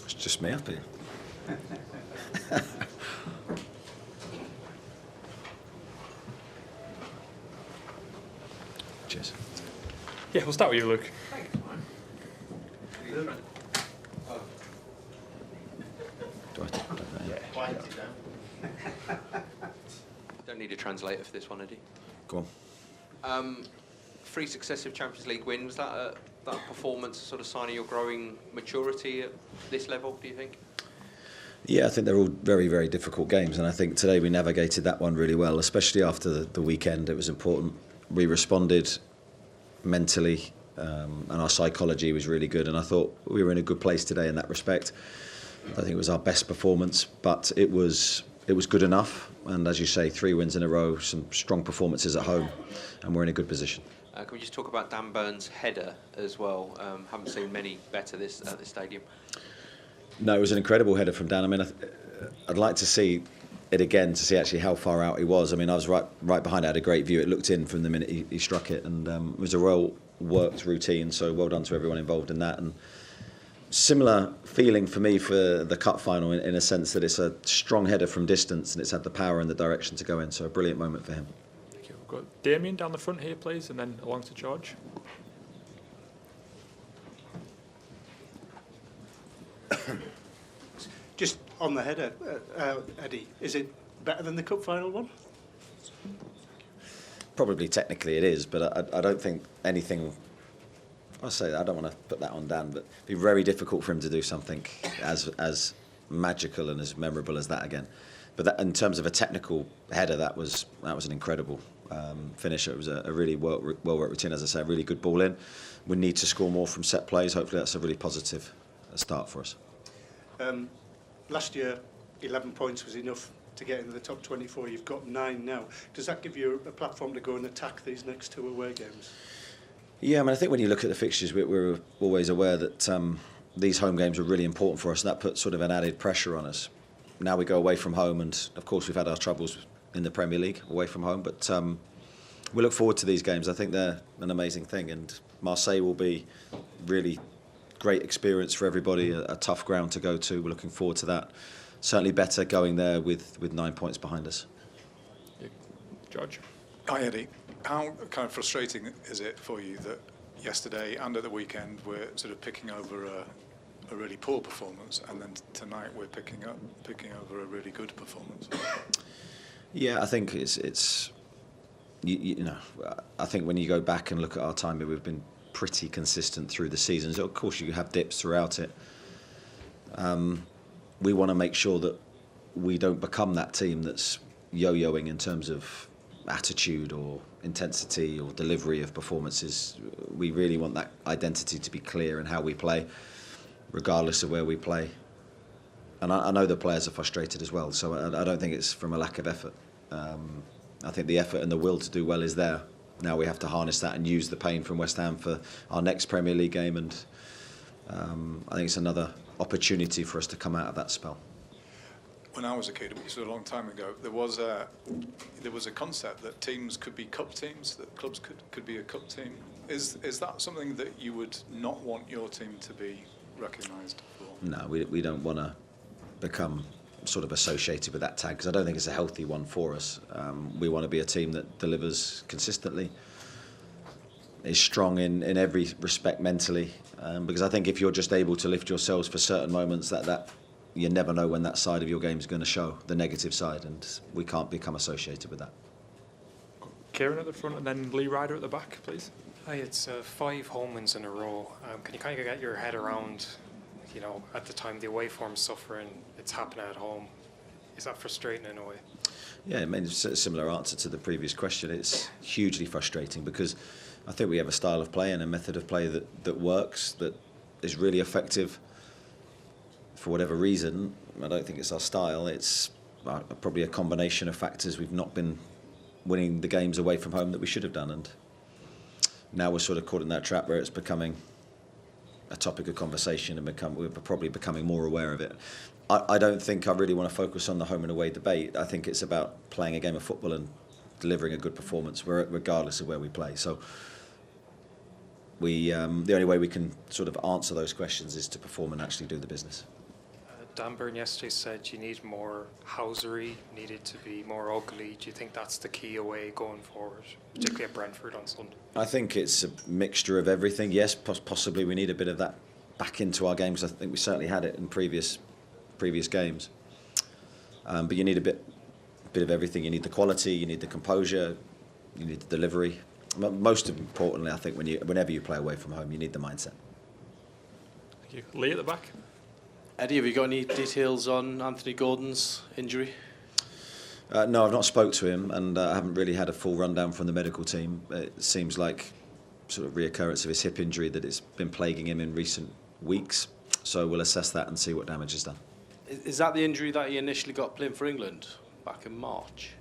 It's just me up here. Cheers. Yeah, we'll start with you, Luke. Don't need a translator for this one, Eddie. Go on. 3 successive Champions League wins. That performance a sort of sign of your growing maturity at this level, do you think? Yeah, I think they're all very, very difficult games, and I think today we navigated that one really well, especially after the weekend. It was important. We responded mentally, and our psychology was really good, and I thought we were in a good place today in that respect. I think it was our best performance, but it was good enough, and as you say, 3 wins in a row, some strong performances at home, and we're in a good position. Can we just talk about Dan Burn's header as well? Haven't seen many better at this stadium. No, it was an incredible header from Dan. I mean, I'd like to see it again to see actually how far out he was. I mean, I was right behind it, I had a great view. It looked in from the minute he struck it, and it was a well-worked routine, so well done to everyone involved in that. And similar feeling for me for the cup final in a sense that it's a strong header from distance and it's had the power and the direction to go in, so a brilliant moment for him. Thank you. We've got Damien down the front here, please, and then along to George. Just on the header, Eddie, is it better than the cup final one? Probably technically it is, but I don't think anything. I say I don't want to put that on Dan, but it'd be very difficult for him to do something as magical and as memorable as that again. But that, in terms of a technical header, that was an incredible finisher. It was a really well-worked routine, as I say, a really good ball in. We need to score more from set plays. Hopefully that's a really positive start for us. Last year, 11 points was enough to get into the top 24. You've got 9 now. Does that give you a platform to go and attack these next 2 away games? Yeah, I mean, I think when you look at the fixtures, we're always aware that these home games are really important for us, and that puts sort of an added pressure on us. Now we go away from home, and of course we've had our troubles in the Premier League away from home, but we look forward to these games. I think they're an amazing thing, and Marseille will be really great experience for everybody, a tough ground to go to. We're looking forward to that. Certainly better going there with 9 points behind us. George. Hi, Eddie. How kind of frustrating is it for you that yesterday and at the weekend we're sort of picking over a really poor performance, and then tonight we're picking over a really good performance? Yeah, I think it's you know, I think when you go back and look at our time, we've been pretty consistent through the seasons. Of course, you have dips throughout it. We want to make sure that we don't become that team that's yo-yoing in terms of attitude or intensity or delivery of performances. We really want that identity to be clear in how we play, regardless of where we play. And I know the players are frustrated as well, so I don't think it's from a lack of effort. I think the effort and the will to do well is there. Now we have to harness that and use the pain from West Ham for our next Premier League game, and I think it's another opportunity for us to come out of that spell. When I was a kid, which was a long time ago, there was a concept that teams could be cup teams, that clubs could be a cup team. Is that something that you would not want your team to be recognised for? No, we don't want to become sort of associated with that tag, because I don't think it's a healthy one for us. We want to be a team that delivers consistently, is strong in every respect mentally, because I think if you're just able to lift yourselves for certain moments, that you never know when that side of your game is going to show, the negative side, and we can't become associated with that. Kieran at the front, and then Lee Ryder at the back, please. Hi, it's 5 home wins in a row. Can you kind of get your head around, you know, at the time the away form's suffering, it's happening at home? Is that frustrating in a way? Yeah, I mean, it's a similar answer to the previous question. It's hugely frustrating because I think we have a style of play and a method of play that works, that is really effective. For whatever reason, I don't think it's our style. It's probably a combination of factors. We've not been winning the games away from home that we should have done, and now we're sort of caught in that trap where it's becoming a topic of conversation, and we're probably becoming more aware of it. I don't think I really want to focus on the home and away debate. I think it's about playing a game of football and delivering a good performance regardless of where we play. So the only way we can sort of answer those questions is to perform and actually do the business. Dan Byrne yesterday said you need more housery, needed to be more ugly. Do you think that's the key away going forward, particularly at Brentford on Sunday? I think it's a mixture of everything. Yes, possibly we need a bit of that back into our games. I think we certainly had it in previous games. But you need a bit of everything. You need the quality, you need the composure, you need the delivery. Most importantly, I think whenever you play away from home, you need the mindset. Thank you. Lee at the back. Eddie, have you got any details on Anthony Gordon's injury? No, I've not spoke to him, and I haven't really had a full rundown from the medical team. It seems like sort of reoccurrence of his hip injury that it's been plaguing him in recent weeks. So we'll assess that and see what damage is done. Is that the injury that he initially got playing for England back in March?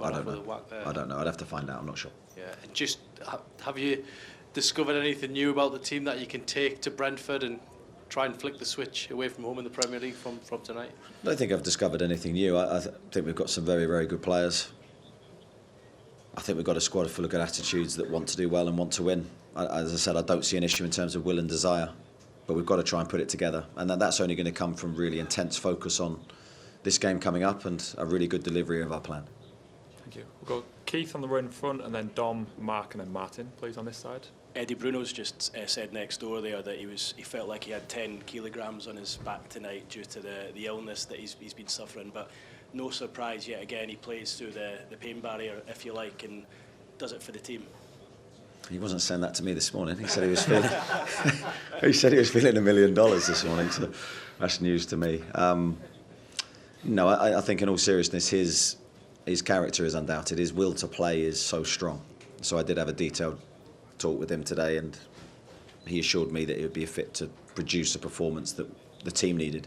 I don't know. I don't know. I'd have to find out. I'm not sure. Yeah. And just have you discovered anything new about the team that you can take to Brentford and try and flick the switch away from home in the Premier League from tonight? I don't think I've discovered anything new. I think we've got some very, very good players. I think we've got a squad full of good attitudes that want to do well and want to win. As I said, I don't see an issue in terms of will and desire, but we've got to try and put it together. And that's only going to come from really intense focus on this game coming up and a really good delivery of our plan. Thank you. We'll go Keith on the row in front, and then Dom, Mark, and then Martin, please, on this side. Eddie Bruno's just said next door there that he felt like he had 10 kilograms on his back tonight due to the illness that he's been suffering, but no surprise yet again he plays through the pain barrier, if you like, and does it for the team. He wasn't saying that to me this morning. He said he was feeling he said he was feeling $1 million this morning, so that's news to me. No, I think in all seriousness his character is undoubted. His will to play is so strong. So I did have a detailed talk with him today, and he assured me that he would be fit to produce a performance that the team needed,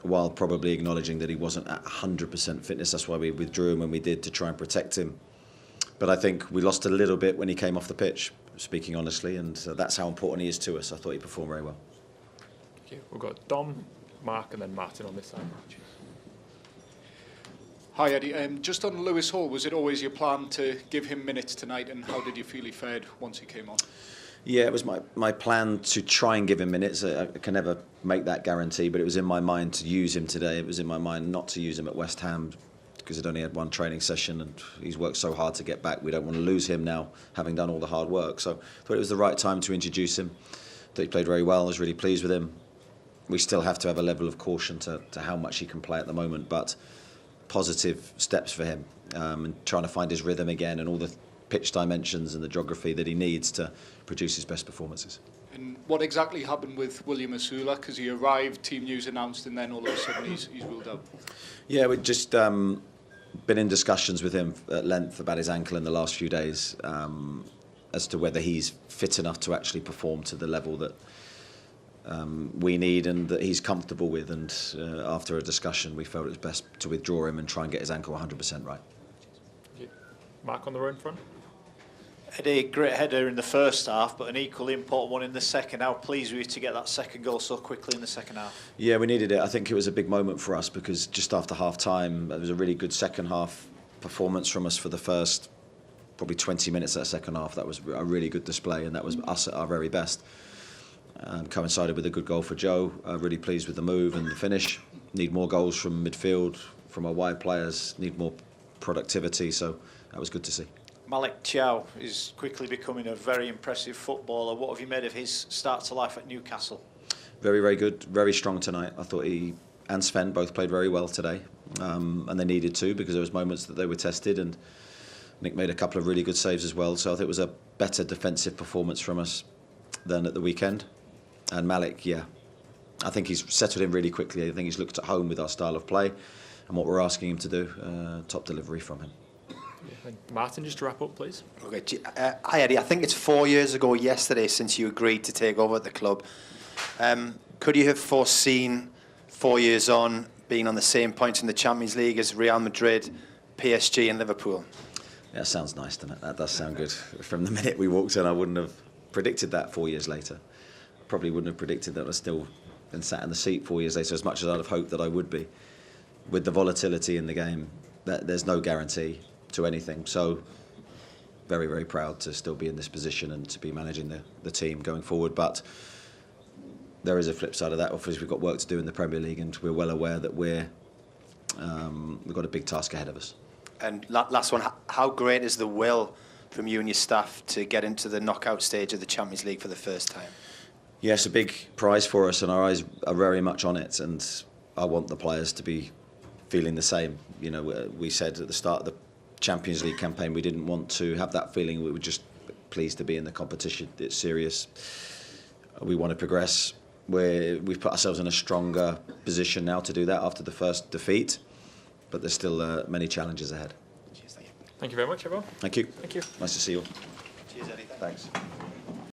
while probably acknowledging that he wasn't at 100% fitness. That's why we withdrew him when we did, to try and protect him. But I think we lost a little bit when he came off the pitch, speaking honestly, and that's how important he is to us. I thought he performed very well. Thank you. We've got Dom, Mark, and then Martin on this side. Hi Eddie, just on Lewis Hall, was it always your plan to give him minutes tonight, and how did you feel he fared once he came on? Yeah, it was my plan to try and give him minutes. I can never make that guarantee, but it was in my mind to use him today. It was in my mind not to use him at West Ham because he'd only had one training session and he's worked so hard to get back. We don't want to lose him now, having done all the hard work. So I thought it was the right time to introduce him. I thought he played very well. I was really pleased with him. We still have to have a level of caution to how much he can play at the moment, but positive steps for him, and trying to find his rhythm again and all the pitch dimensions and the geography that he needs to produce his best performances. And what exactly happened with William Asula? Because he arrived, team news announced, and then all of a sudden he's ruled out. Yeah, we've just been in discussions with him at length about his ankle in the last few days, as to whether he's fit enough to actually perform to the level that we need and that he's comfortable with. And after a discussion, we felt it was best to withdraw him and try and get his ankle 100% right. Thank you. Mark on the row in front. Eddie, great header in the first half, but an equally important one in the second. How pleased were you to get that second goal so quickly in the second half? Yeah, we needed it. I think it was a big moment for us because just after half-time, it was a really good second half performance from us for the first probably 20 minutes of that second half. That was a really good display, and that was us at our very best. Coincided with a good goal for Joe. Really pleased with the move and the finish. Need more goals from midfield, from our wide players. Need more productivity, so that was good to see. Malik Thiaw is quickly becoming a very impressive footballer. What have you made of his start to life at Newcastle? Very, very good. Very strong tonight. I thought he and Sven both played very well today, and they needed to because there was moments that they were tested, and Nick made a couple of really good saves as well. So I think it was a better defensive performance from us than at the weekend. And Malik, yeah, I think he's settled in really quickly. I think he's looked at home with our style of play and what we're asking him to do. Top delivery from him. Yeah, Martin, just to wrap up, please. Okay, hi Eddie. I think it's 4 years ago yesterday since you agreed to take over at the club. Could you have foreseen 4 years on being on the same point in the Champions League as Real Madrid, PSG and Liverpool? Yeah, that sounds nice, doesn't it? That does sound good. From the minute we walked in, I wouldn't have predicted that 4 years later. Probably wouldn't have predicted that I'd still been sat in the seat 4 years later, as much as I'd have hoped that I would be. With the volatility in the game, there's no guarantee to anything. So very, very proud to still be in this position and to be managing the team going forward. But there is a flip side of that. Obviously, we've got work to do in the Premier League, and we're well aware that we've got a big task ahead of us. And last one, how great is the will from you and your staff to get into the knockout stage of the Champions League for the first time? Yeah, it's a big prize for us, and our eyes are very much on it. And I want the players to be feeling the same. You know, we said at the start of the Champions League campaign we didn't want to have that feeling. We were just pleased to be in the competition. It's serious. We want to progress. We've put ourselves in a stronger position now to do that after the first defeat, but there's still many challenges ahead. Cheers, thank you. Thank you very much, everyone. Thank you. Thank you. Nice to see you all. Cheers, Eddie. Thanks.